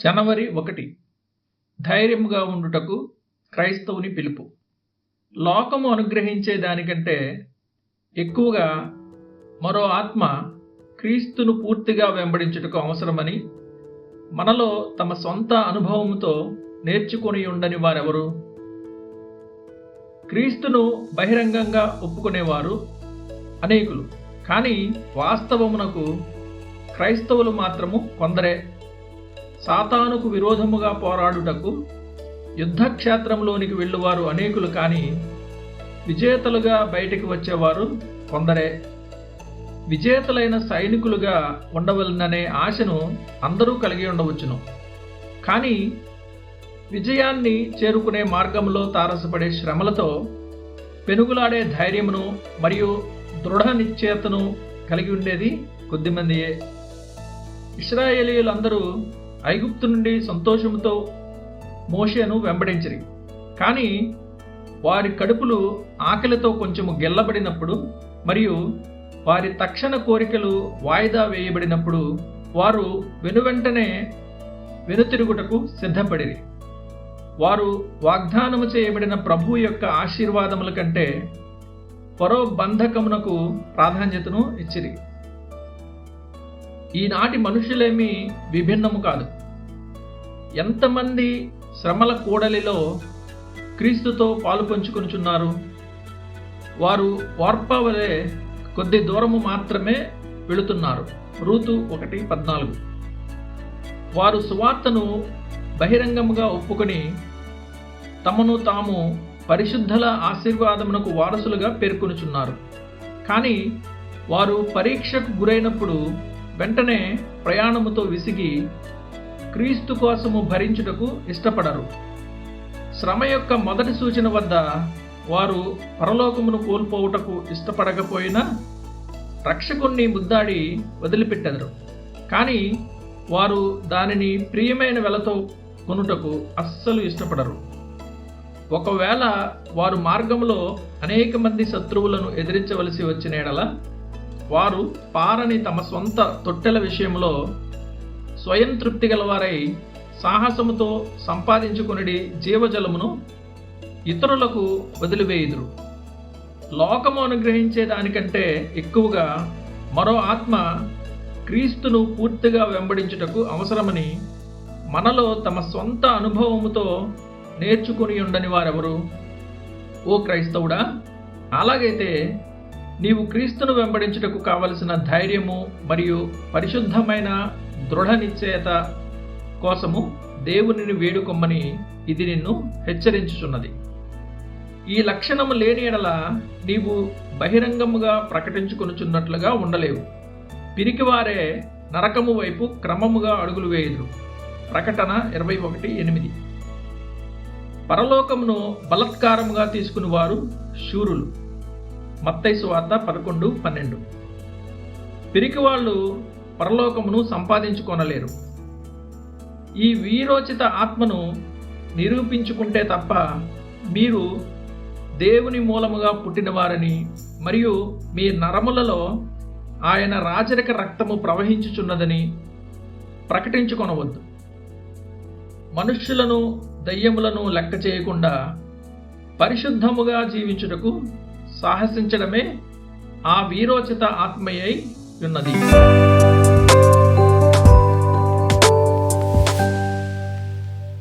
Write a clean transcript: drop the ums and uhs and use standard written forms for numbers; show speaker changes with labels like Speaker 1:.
Speaker 1: జనవరి 1 ధైర్యముగా ఉండుటకు క్రైస్తవుని పిలుపు. లోకము అనుగ్రహించే దానికంటే ఎక్కువగా మరో ఆత్మ క్రీస్తును పూర్తిగా వెంబడించుటకు అవసరమని మనలో తమ సొంత అనుభవముతో నేర్చుకొని ఉండని వారెవరు? క్రీస్తును బహిరంగంగా ఒప్పుకునేవారు అనేకులు, కానీ వాస్తవమునకు క్రైస్తవులు మాత్రము కొందరే. సాతానుకు విరోధముగా పోరాడుటకు యుద్ధక్షేత్రంలోనికి వెళ్ళువారు అనేకులు, కానీ విజేతలుగా బయటికి వచ్చేవారు కొందరే. విజేతలైన సైనికులుగా ఉండవలననే ఆశను అందరూ కలిగి ఉండవచ్చును, కానీ విజయాన్ని చేరుకునే మార్గంలో తారసపడే శ్రమలతో పెనుగులాడే ధైర్యమును మరియు దృఢ నిశ్చయతను కలిగి ఉండేది కొద్దిమందియే. ఇశ్రాయేలీయులందరూ ఐగుప్తు నుండి సంతోషముతో మోషేను వెంబడించిరి, కానీ వారి కడుపులు ఆకలితో కొంచెము గెల్లబడినప్పుడు మరియు వారి తక్షణ కోరికలు వాయిదా వేయబడినప్పుడు వారు వెనువెంటనే వెనుతిరుగుటకు సిద్ధపడిరి. వారు వాగ్దానము చేయబడిన ప్రభువు యొక్క ఆశీర్వాదముల కంటే పరో బంధకమునకు ప్రాధాన్యతను ఇచ్చిరి. ఈనాటి మనుషులేమీ విభిన్నము కాదు. ఎంతమంది శ్రమల కూడలిలో క్రీస్తుతో పాలు పంచుకొనుచున్నారు? వారు ఓర్పా వలె కొద్ది దూరము మాత్రమే వెళుతున్నారు. రూతు 1:14. వారు సువార్తను బహిరంగముగా ఒప్పుకొని తమను తాము పరిశుద్ధుల ఆశీర్వాదమునకు వారసులుగా పేర్కొనుచున్నారు, కానీ వారు పరీక్షకు గురైనప్పుడు వెంటనే ప్రయాణముతో విసిగి క్రీస్తు కోసము భరించుటకు ఇష్టపడరు. శ్రమ యొక్క మొదటి సూచన వద్ద వారు పరలోకమును కోల్పోవుటకు ఇష్టపడకపోయినా రక్షకుణ్ణి ముద్దాడి వదిలిపెట్టెదరు, కానీ వారు దానిని ప్రియమైన వెలతో కొనుటకు అస్సలు ఇష్టపడరు. ఒకవేళ వారు మార్గంలో అనేక మంది శత్రువులను ఎదిరించవలసి వచ్చిన ఎడల వారు పారని తమ సొంత తొట్టెల విషయంలో స్వయం తృప్తి గలవారై సాహసముతో సంపాదించుకుని జీవజలమును ఇతరులకు వదిలివేయుదురు. లోకము అనుగ్రహించే దానికంటే ఎక్కువగా మరో ఆత్మ క్రీస్తును పూర్తిగా వెంబడించుటకు అవసరమని మనలో తమ సొంత అనుభవముతో నేర్చుకుని ఉండని వారెవరు? ఓ క్రైస్తవుడా, అలాగైతే నీవు క్రీస్తును వెంబడించుటకు కావలసిన ధైర్యము మరియు పరిశుద్ధమైన దృఢ నిశ్చయత కోసము దేవునిని వేడుకొమ్మని ఇది నిన్ను హెచ్చరించుచున్నది. ఈ లక్షణము లేని ఎడల నీవు బహిరంగముగా ప్రకటించుకొనుచున్నట్లుగా ఉండలేవు. పిరికివారే నరకము వైపు క్రమముగా అడుగులు వేయుదురు. ప్రకటన 21:8. పరలోకమును బలత్కారముగా తీసుకుని వారు శూరులు. మత్తయి సువార్త 11:12. పిరికివాళ్ళు పరలోకమును సంపాదించుకొనలేరు. ఈ వీరోచిత ఆత్మను నిరూపించుకుంటే తప్ప మీరు దేవుని మూలముగా పుట్టినవారని మరియు మీ నరములలో ఆయన రాజరిక రక్తము ప్రవహించుచున్నదని ప్రకటించుకొనవద్దు. మనుష్యులను దయ్యములను లెక్క చేయకుండా పరిశుద్ధముగా జీవించుటకు సాహసించడమే ఆ వీరోచిత ఆత్మయై ఉన్నది.